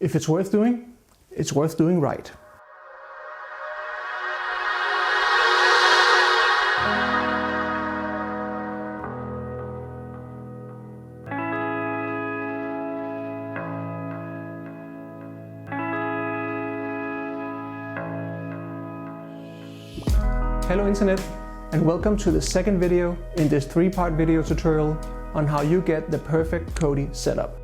If it's worth doing right. Hello Internet, and welcome to the second video in this 3-part video tutorial on how you get the perfect Kodi setup.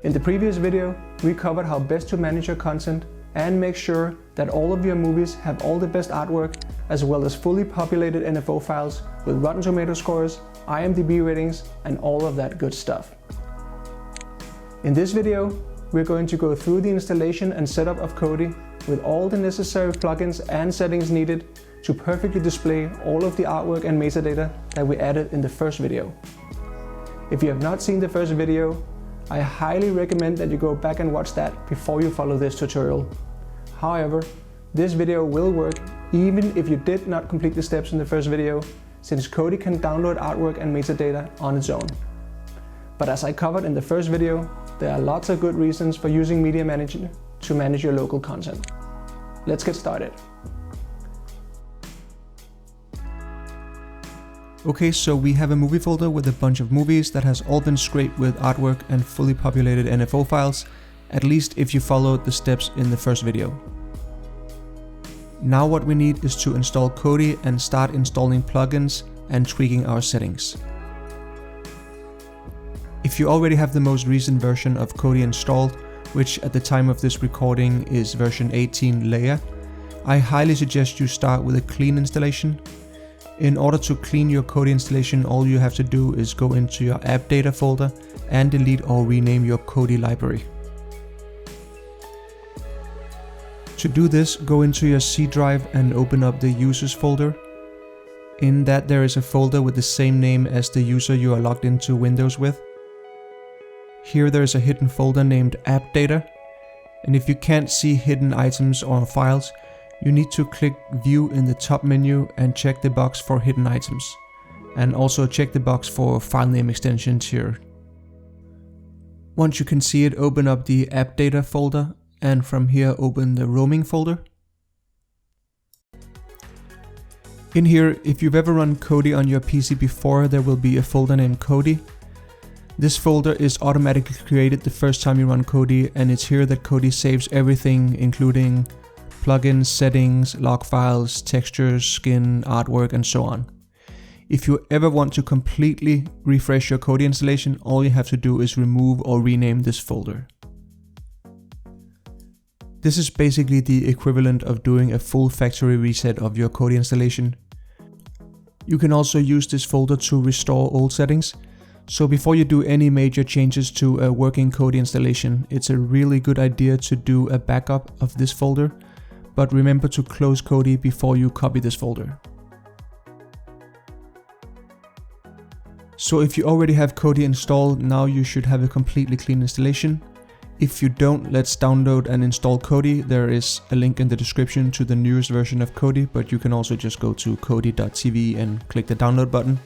In the previous video, we covered how best to manage your content and make sure that all of your movies have all the best artwork, as well as fully populated NFO files with Rotten Tomatoes scores, IMDB ratings, and all of that good stuff. In this video, we're going to go through the installation and setup of Kodi with all the necessary plugins and settings needed to perfectly display all of the artwork and metadata that we added in the first video. If you have not seen the first video, I highly recommend that you go back and watch that before you follow this tutorial. However, this video will work even if you did not complete the steps in the first video, since Kodi can download artwork and metadata on its own. But as I covered in the first video, there are lots of good reasons for using Media Manager to manage your local content. Let's get started. Okay, so we have a movie folder with a bunch of movies that has all been scraped with artwork and fully populated NFO files, at least if you followed the steps in the first video. Now what we need is to install Kodi and start installing plugins and tweaking our settings. If you already have the most recent version of Kodi installed, which at the time of this recording is version 18 Leia, I highly suggest you start with a clean installation. In order to clean your Kodi installation, all you have to do is go into your app data folder and delete or rename your Kodi library. To do this, go into your C drive and open up the users folder. In that there is a folder with the same name as the user you are logged into Windows with. Here there is a hidden folder named app data, and if you can't see hidden items or files, you need to click View in the top menu and check the box for hidden items, and also check the box for file name extensions here. Once you can see it, open up the app data folder, and from here open the roaming folder. In here, if you've ever run Kodi on your PC before, there will be a folder named Kodi. This folder is automatically created the first time you run Kodi, and it's here that Kodi saves everything, including plugins, settings, log files, textures, skin, artwork, and so on. If you ever want to completely refresh your Kodi installation, all you have to do is remove or rename this folder. This is basically the equivalent of doing a full factory reset of your Kodi installation. You can also use this folder to restore old settings. So before you do any major changes to a working Kodi installation, it's a really good idea to do a backup of this folder. But remember to close Kodi before you copy this folder. So if you already have Kodi installed, now you should have a completely clean installation. If you don't, let's download and install Kodi. There is a link in the description to the newest version of Kodi, but you can also just go to kodi.tv and click the download button.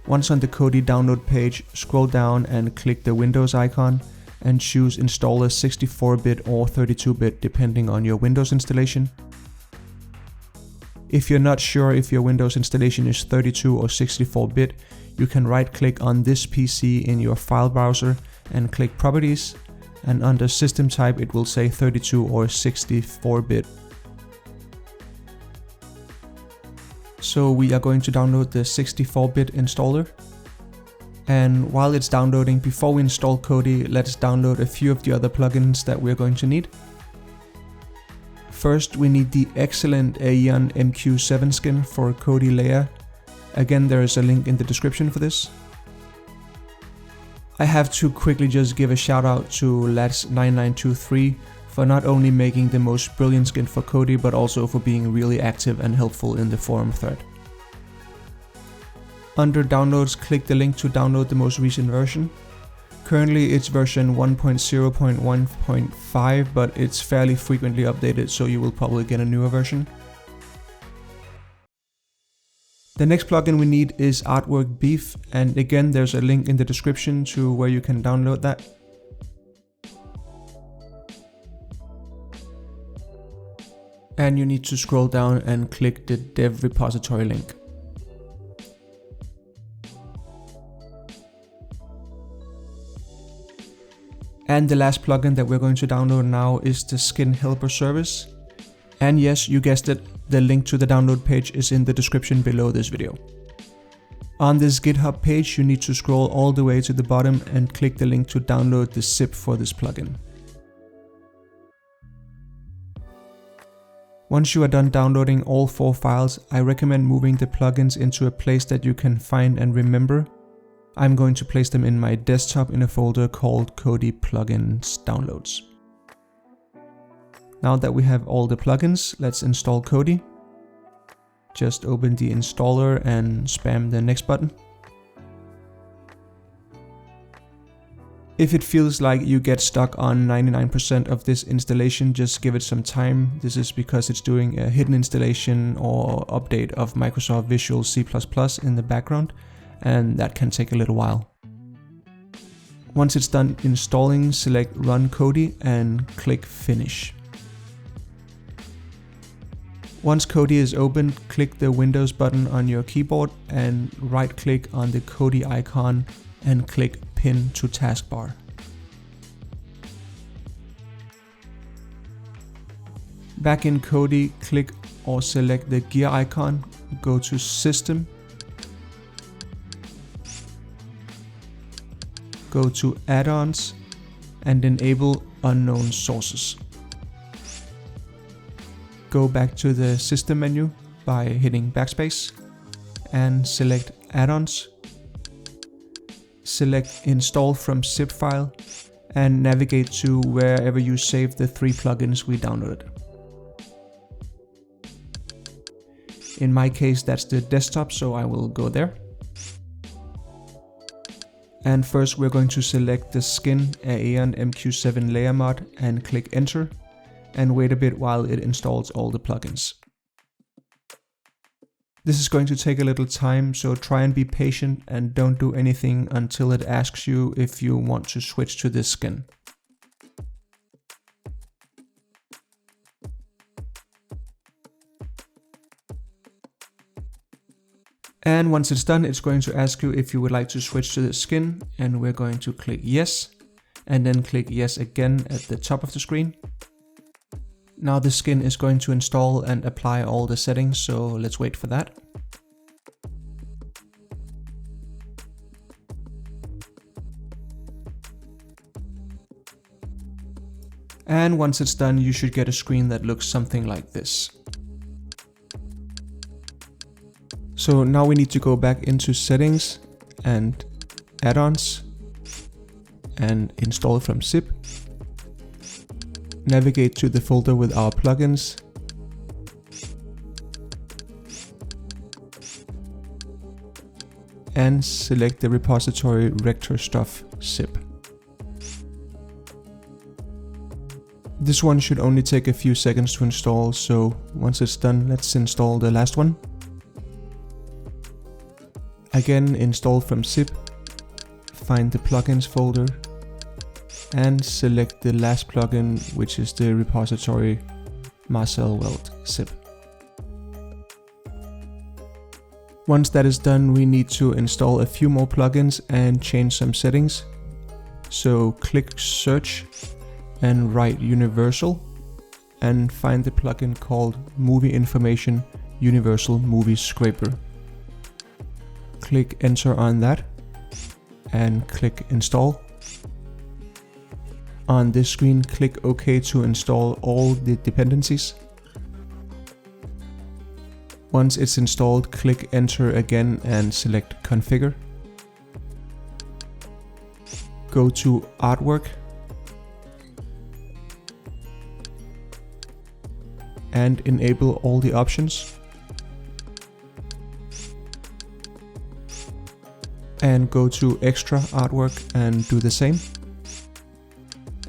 Once on the Kodi download page, scroll down and click the Windows icon and choose installer 64-bit or 32-bit depending on your Windows installation. If you're not sure if your Windows installation is 32 or 64-bit, you can right-click on this PC in your file browser and click Properties, and under System Type it will say 32 or 64-bit. So we are going to download the 64-bit installer. And while it's downloading, before we install Kodi, let's download a few of the other plugins that we're going to need. First, we need the excellent Aeon MQ7 skin for Kodi Leia. Again, there is a link in the description for this. I have to quickly just give a shout out to Lats9923 for not only making the most brilliant skin for Kodi, but also for being really active and helpful in the forum thread. Under downloads, click the link to download the most recent version. Currently it's version 1.0.1.5, but it's fairly frequently updated, so you will probably get a newer version. The next plugin we need is Artwork Beef, and again there's a link in the description to where you can download that. And you need to scroll down and click the dev repository link. And the last plugin that we're going to download now is the Skin Helper service. And yes, you guessed it, the link to the download page is in the description below this video. On this GitHub page, you need to scroll all the way to the bottom and click the link to download the zip for this plugin. Once you are done downloading all 4 files, I recommend moving the plugins into a place that you can find and remember. I'm going to place them in my desktop in a folder called Kodi Plugins Downloads. Now that we have all the plugins, let's install Kodi. Just open the installer and spam the next button. If it feels like you get stuck on 99% of this installation, just give it some time. This is because it's doing a hidden installation or update of Microsoft Visual C++ in the background, and that can take a little while. Once it's done installing, select Run Kodi and click Finish. Once Kodi is opened, click the Windows button on your keyboard and right-click on the Kodi icon and click Pin to Taskbar. Back in Kodi, click or select the gear icon, go to System, go to Add-ons and enable Unknown Sources. Go back to the System menu by hitting backspace and select Add-ons. Select Install from zip file and navigate to wherever you saved the 3 plugins we downloaded. In my case, that's the desktop, so I will go there. And first we're going to select the Skin Aeon MQ7 layer mod and click Enter, and wait a bit while it installs all the plugins. This is going to take a little time, so try and be patient and don't do anything until it asks you if you want to switch to this skin. And once it's done, it's going to ask you if you would like to switch to the skin, and we're going to click yes, and then click yes again at the top of the screen. Now the skin is going to install and apply all the settings, so let's wait for that. And once it's done, you should get a screen that looks something like this. So now we need to go back into Settings and Add-ons and install from zip. Navigate to the folder with our plugins. And select the repository Rector Stuff zip. This one should only take a few seconds to install, so once it's done, let's install the last one. Again, install from zip, find the plugins folder, and select the last plugin, which is the repository Marcel Weld zip. Once that is done, we need to install a few more plugins and change some settings. So click Search and write Universal and find the plugin called Movie Information Universal Movie Scraper. Click Enter on that and click Install. On this screen, click OK to install all the dependencies. Once it's installed, click Enter again and select Configure. Go to Artwork and enable all the options. And go to Extra Artwork and do the same.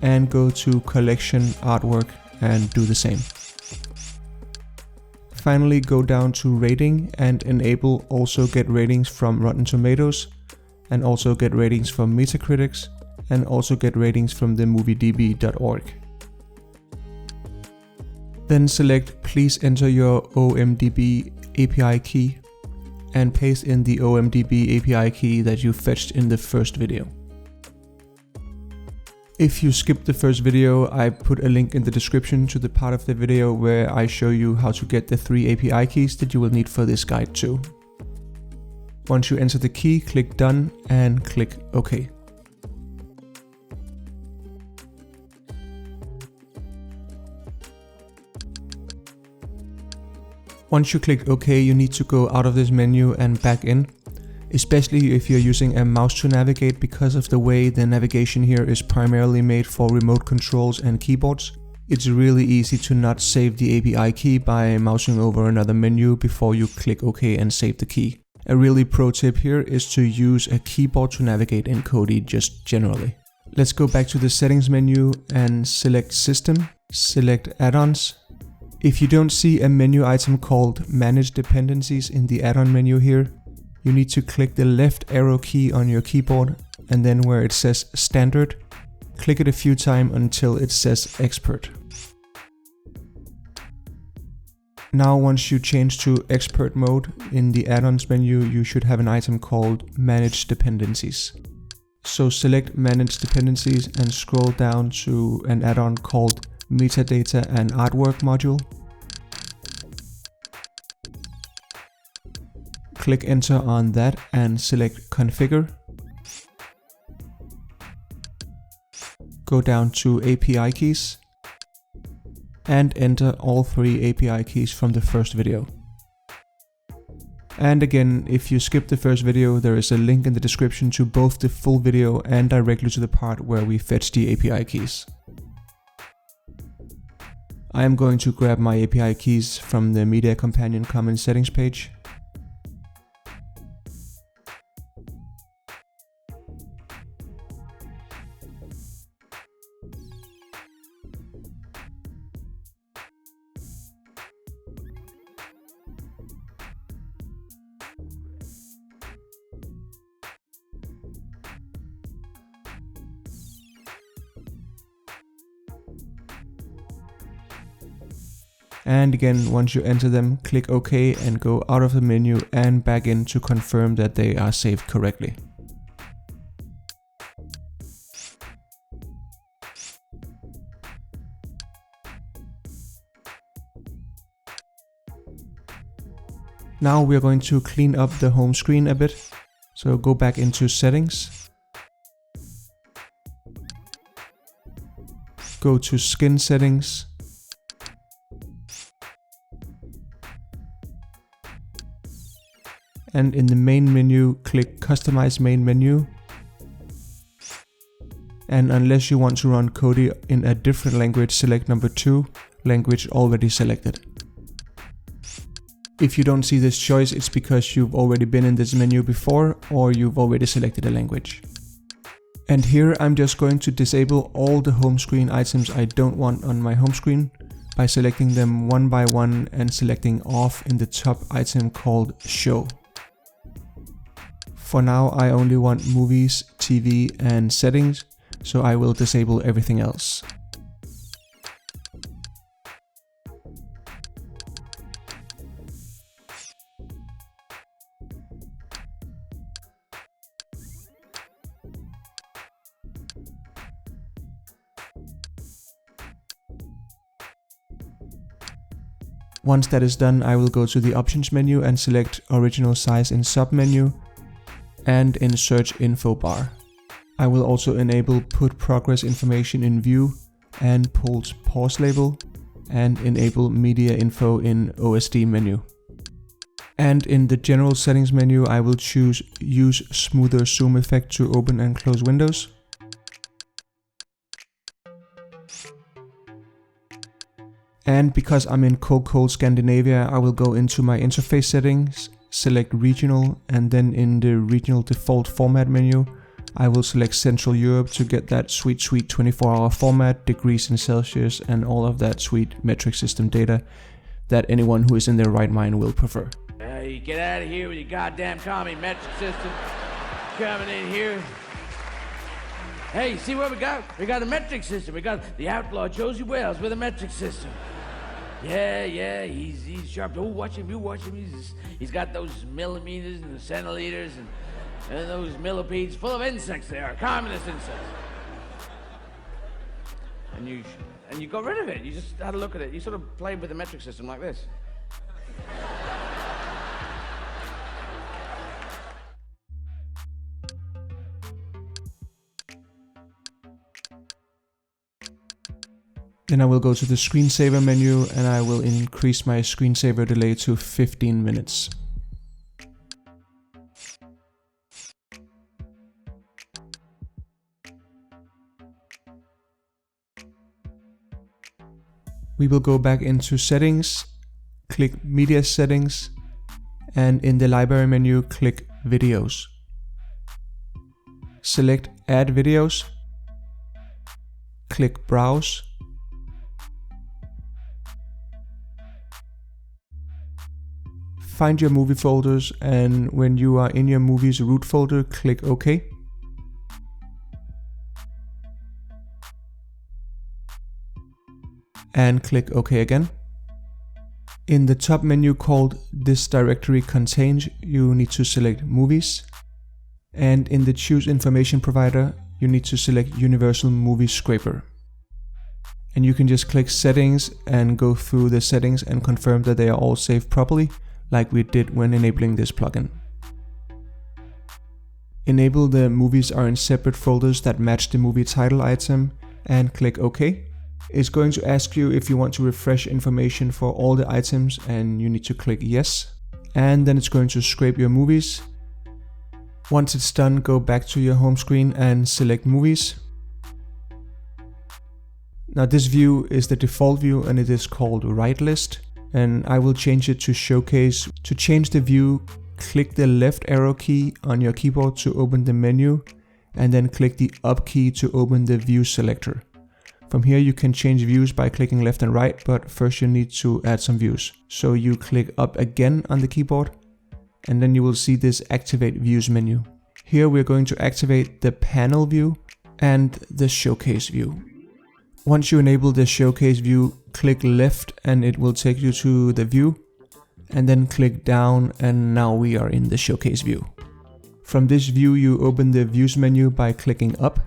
And go to Collection Artwork and do the same. Finally, go down to Rating and enable also get ratings from Rotten Tomatoes, and also get ratings from Metacritic, and also get ratings from the moviedb.org. Then select please enter your OMDB API key and paste in the OMDB API key that you fetched in the first video. If you skipped the first video, I put a link in the description to the part of the video where I show you how to get the 3 API keys that you will need for this guide too. Once you enter the key, click done and click OK. Once you click OK, you need to go out of this menu and back in, especially if you're using a mouse to navigate, because of the way the navigation here is primarily made for remote controls and keyboards. It's really easy to not save the API key by mousing over another menu before you click OK and save the key. A really pro tip here is to use a keyboard to navigate in Kodi just generally. Let's go back to the settings menu and select System, select Add-ons. If you don't see a menu item called Manage Dependencies in the add-on menu here, you need to click the left arrow key on your keyboard and then where it says Standard, click it a few times until it says Expert. Now once you change to Expert mode in the add-ons menu, you should have an item called Manage Dependencies. So select Manage Dependencies and scroll down to an add-on called Metadata and Artwork module. Click enter on that and select Configure. Go down to API keys and enter all 3 API keys from the first video. And again, if you skip the first video, there is a link in the description to both the full video and directly to the part where we fetch the API keys. I am going to grab my API keys from the Media Companion Common Settings page. And again, once you enter them, click OK and go out of the menu and back in to confirm that they are saved correctly. Now we are going to clean up the home screen a bit. So go back into Settings. Go to Skin Settings. And in the main menu, click Customize Main Menu. And unless you want to run Kodi in a different language, select number 2, language already selected. If you don't see this choice, it's because you've already been in this menu before or you've already selected a language. And here I'm just going to disable all the home screen items I don't want on my home screen by selecting them one by one and selecting off in the top item called Show. For now, I only want movies, TV, and settings, so I will disable everything else. Once that is done, I will go to the Options menu and select Original Size in Submenu and in Search Info bar. I will also enable Put Progress Information in View and Pulled Pause Label, and enable Media Info in OSD menu. And in the General Settings menu, I will choose Use Smoother Zoom Effect to open and close windows. And because I'm in cold Scandinavia, I will go into my interface settings, select regional, and then in the regional default format menu, I will select Central Europe to get that sweet 24-hour format, degrees in Celsius, and all of that sweet metric system data that anyone who is in their right mind will prefer. You get out of here with your goddamn commie metric system coming in here. Hey, see what we got? We got a metric system. We got the outlaw Josie Wells with a metric system. Yeah, he's sharp. Oh, watch him, you watch him. He's got those millimeters and the centiliters and those millipedes full of insects they are, communist insects. And you got rid of it. You just had a look at it. You sort of played with the metric system like this. Then I will go to the screensaver menu and I will increase my screensaver delay to 15 minutes. We will go back into settings, click media settings, and in the library menu click videos. Select add videos, click browse, find your movie folders, and when you are in your movies root folder, click OK. And click OK again. In the top menu called This Directory Contains, you need to select Movies. And in the Choose Information Provider, you need to select Universal Movie Scraper. And you can just click Settings and go through the settings and confirm that they are all saved properly, like we did when enabling this plugin. Enable the movies are in separate folders that match the movie title item and click OK. It's going to ask you if you want to refresh information for all the items and you need to click yes. And then it's going to scrape your movies. Once it's done, go back to your home screen and select movies. Now this view is the default view and it is called Write List. And I will change it to Showcase. To change the view, click the left arrow key on your keyboard to open the menu and then click the up key to open the view selector. From here you can change views by clicking left and right, but first you need to add some views. So you click up again on the keyboard and then you will see this activate views menu. Here we're going to activate the panel view and the showcase view. Once you enable the showcase view, click left and it will take you to the view, and then click down and now we are in the showcase view. From this view you open the views menu by clicking up.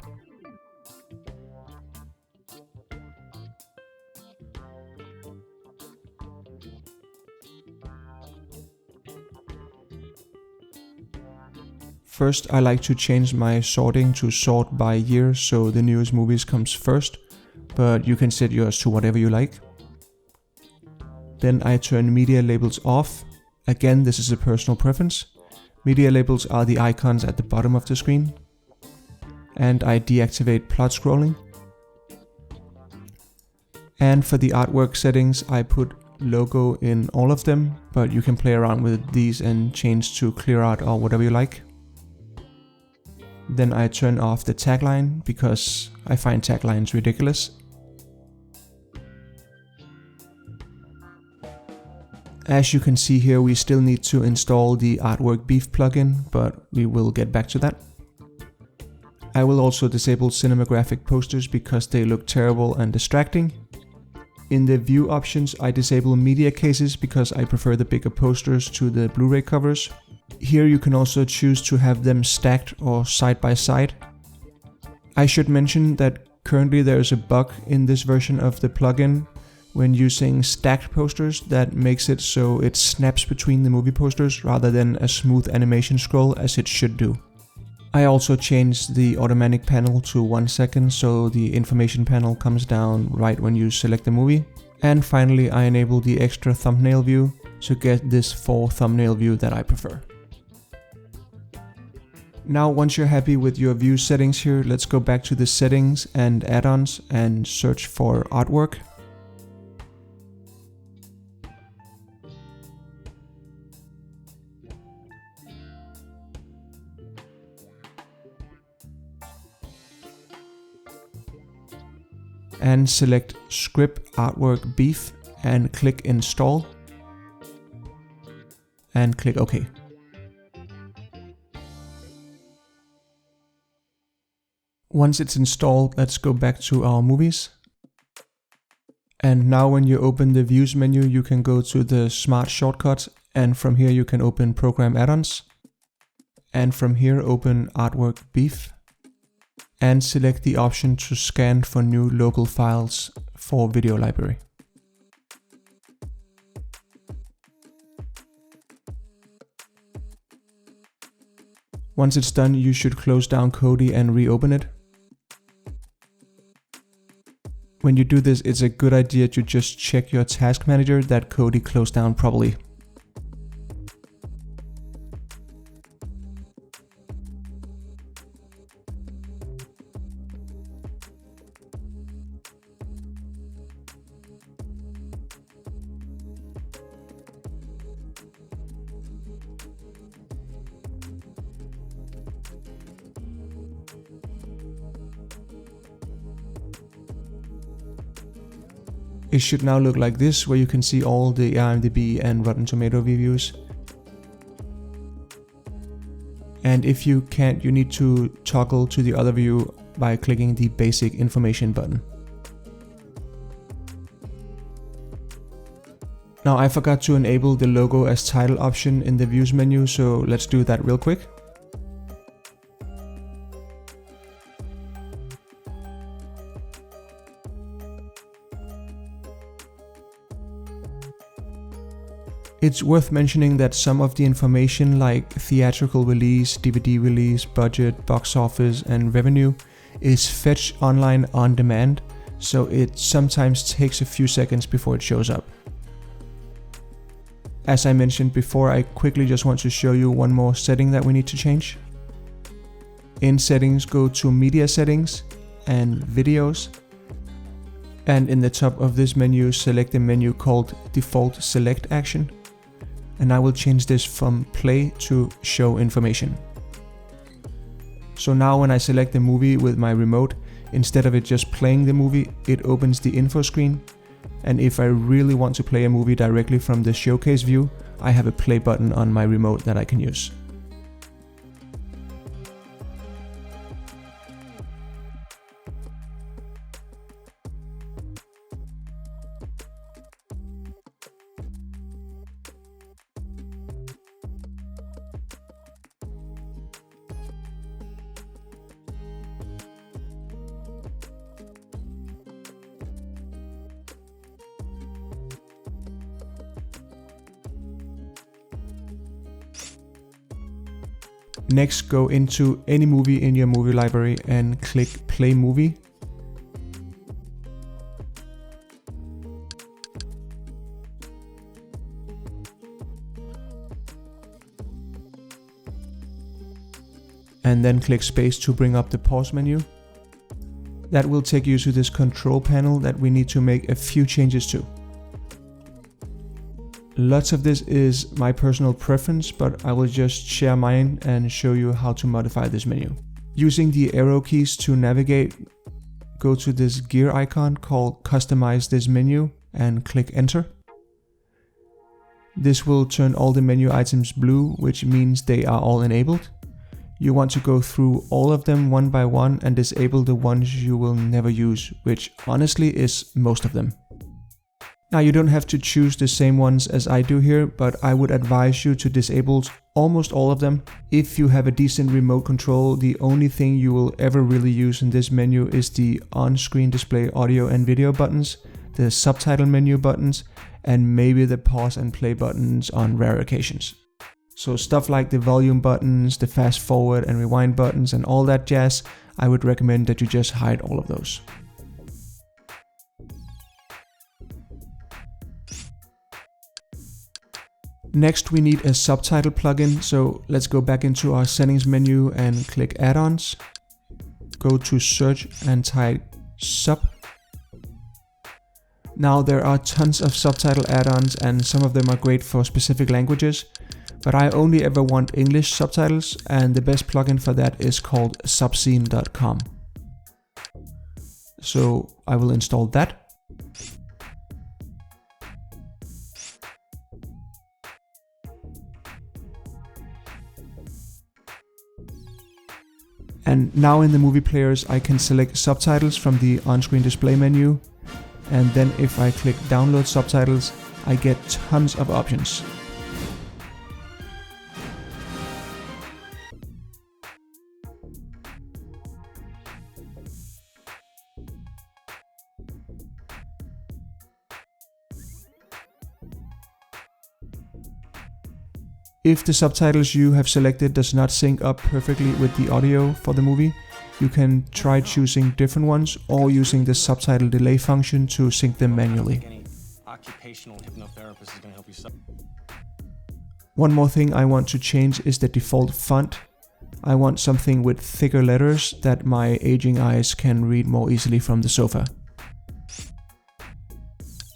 First, I like to change my sorting to sort by year so the newest movies comes first, but you can set yours to whatever you like. Then I turn media labels off. Again, this is a personal preference. Media labels are the icons at the bottom of the screen. And I deactivate plot scrolling. And for the artwork settings, I put logo in all of them, but you can play around with these and change to clear art or whatever you like. Then I turn off the tagline because I find taglines ridiculous. As you can see here, we still need to install the Artwork Beef plugin, but we will get back to that. I will also disable cinematographic posters because they look terrible and distracting. In the view options, I disable media cases because I prefer the bigger posters to the Blu-ray covers. Here you can also choose to have them stacked or side by side. I should mention that currently there is a bug in this version of the plugin when using stacked posters that makes it so it snaps between the movie posters rather than a smooth animation scroll as it should do. I also changed the automatic panel to 1 second so the information panel comes down right when you select the movie. And finally I enable the extra thumbnail view to get this 4 thumbnail view that I prefer. Now once you're happy with your view settings here, let's go back to the settings and add-ons and search for artwork. And select Script Artwork Beef and click Install and click OK. Once it's installed, let's go back to our movies. And now when you open the Views menu, you can go to the Smart Shortcuts, and from here you can open Program Add-ons. And from here open Artwork Beef. And select the option to scan for new local files for video library. Once it's done, you should close down Kodi and reopen it. When you do this, it's a good idea to just check your task manager that Kodi closed down properly. It should now look like this, where you can see all the IMDB and Rotten Tomatoes reviews. And if you can't, you need to toggle to the other view by clicking the Basic Information button. Now I forgot to enable the logo as title option in the Views menu, so let's do that real quick. It's worth mentioning that some of the information like theatrical release, DVD release, budget, box office and revenue is fetched online on demand, so it sometimes takes a few seconds before it shows up. As I mentioned before, I quickly just want to show you one more setting that we need to change. In Settings, go to Media Settings and Videos. And in the top of this menu, select the menu called Default Select Action. And I will change this from Play to Show Information. So now when I select the movie with my remote, instead of it just playing the movie, it opens the info screen. And if I really want to play a movie directly from the showcase view, I have a play button on my remote that I can use. Next, go into any movie in your movie library and click Play Movie. And then click space to bring up the pause menu. That will take you to this control panel that we need to make a few changes to. Lots of this is my personal preference, but I will just share mine and show you how to modify this menu. Using the arrow keys to navigate, go to this gear icon called Customize this menu and click Enter. This will turn all the menu items blue, which means they are all enabled. You want to go through all of them one by one and disable the ones you will never use, which honestly is most of them. Now you don't have to choose the same ones as I do here, but I would advise you to disable almost all of them. If you have a decent remote control, the only thing you will ever really use in this menu is the on-screen display audio and video buttons, the subtitle menu buttons, and maybe the pause and play buttons on rare occasions. So stuff like the volume buttons, the fast forward and rewind buttons and all that jazz, I would recommend that you just hide all of those. Next, we need a subtitle plugin, so let's go back into our settings menu and click add-ons. Go to search and type sub. Now there are tons of subtitle add-ons and some of them are great for specific languages, but I only ever want English subtitles and the best plugin for that is called subscene.com. So I will install that. And now in the movie players, I can select subtitles from the on-screen display menu. and then if I click download subtitles, I get tons of options. If the subtitles you have selected does not sync up perfectly with the audio for the movie, you can try choosing different ones or using the subtitle delay function to sync them manually. One more thing I want to change is the default font. I want something with thicker letters that my aging eyes can read more easily from the sofa.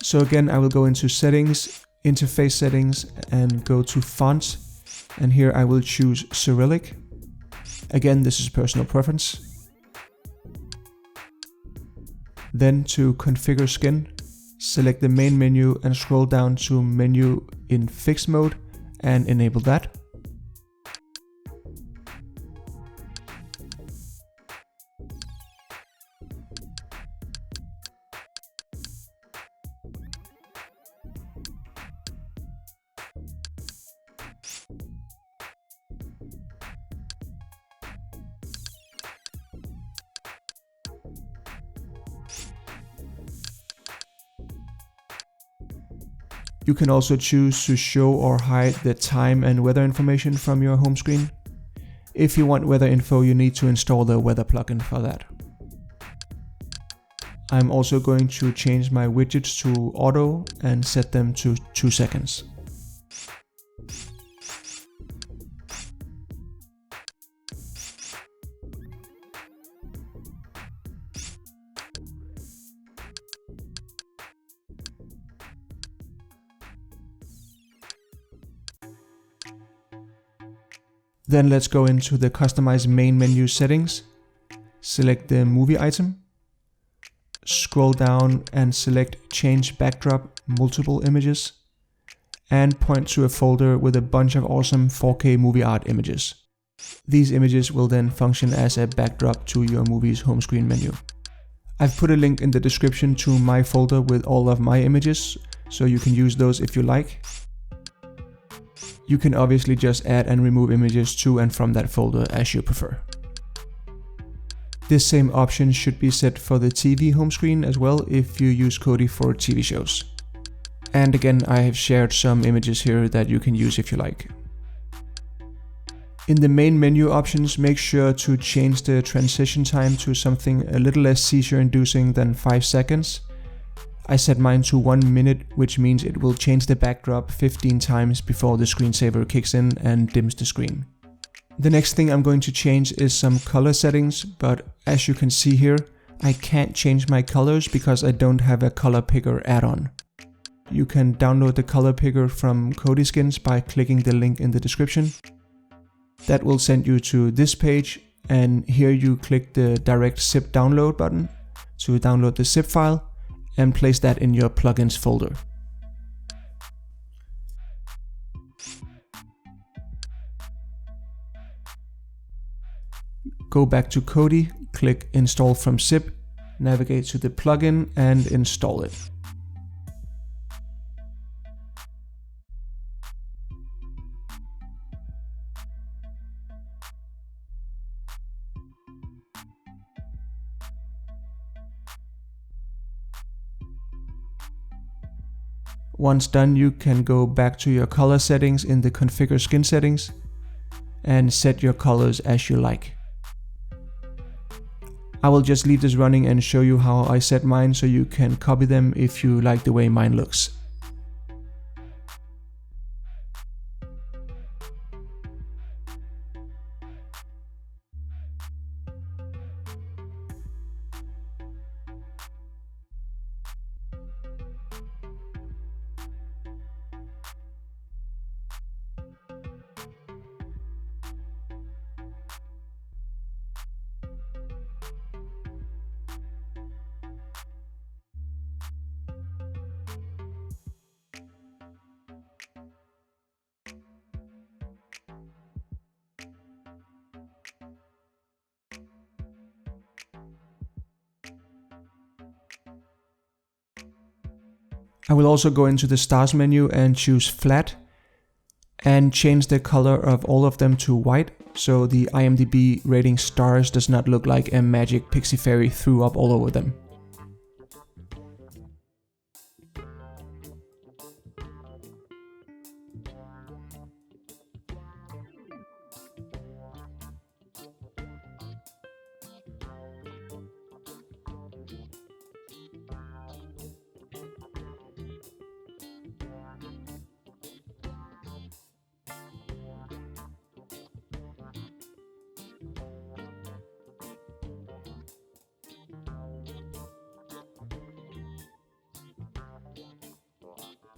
So again, I will go into settings, interface settings, and go to fonts, and here I will choose Cyrillic. Again, this is personal preference. Then to configure skin, select the main menu and scroll down to menu in fixed mode and enable that. You can also choose to show or hide the time and weather information from your home screen. If you want weather info, you need to install the weather plugin for that. I'm also going to change my widgets to auto and set them to 2 seconds. Then let's go into the customize main menu settings. Select the movie item. Scroll down and select change backdrop multiple images. And point to a folder with a bunch of awesome 4K movie art images. These images will then function as a backdrop to your movie's home screen menu. I've put a link in the description to my folder with all of my images, so you can use those if you like. You can obviously just add and remove images to and from that folder as you prefer. This same option should be set for the TV home screen as well if you use Kodi for TV shows. And again, I have shared some images here that you can use if you like. In the main menu options, make sure to change the transition time to something a little less seizure-inducing than 5 seconds. I set mine to 1 minute, which means it will change the backdrop 15 times before the screensaver kicks in and dims the screen. The next thing I'm going to change is some color settings, but as you can see here, I can't change my colors because I don't have a color picker add-on. You can download the color picker from Kodi Skins by clicking the link in the description. That will send you to this page, and here you click the direct zip download button to download the zip file and place that in your plugins folder. Go back to Kodi, click install from zip, navigate to the plugin and install it. Once done, you can go back to your color settings in the configure skin settings and set your colors as you like. I will just leave this running and show you how I set mine so you can copy them if you like the way mine looks. I will also go into the stars menu and choose flat and change the color of all of them to white, so the IMDb rating stars does not look like a magic pixie fairy threw up all over them.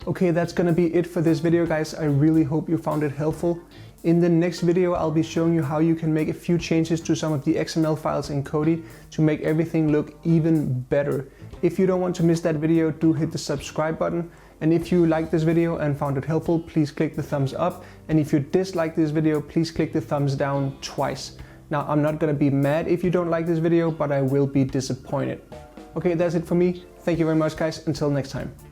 Okay, that's gonna be it for this video, guys. I really hope you found it helpful. In the next video, I'll be showing you how you can make a few changes to some of the XML files in Kodi to make everything look even better. If you don't want to miss that video, do hit the subscribe button. And if you liked this video and found it helpful, please click the thumbs up. And if you dislike this video, please click the thumbs down twice. Now, I'm not gonna be mad if you don't like this video, but I will be disappointed. Okay, that's it for me. Thank you very much, guys. Until next time.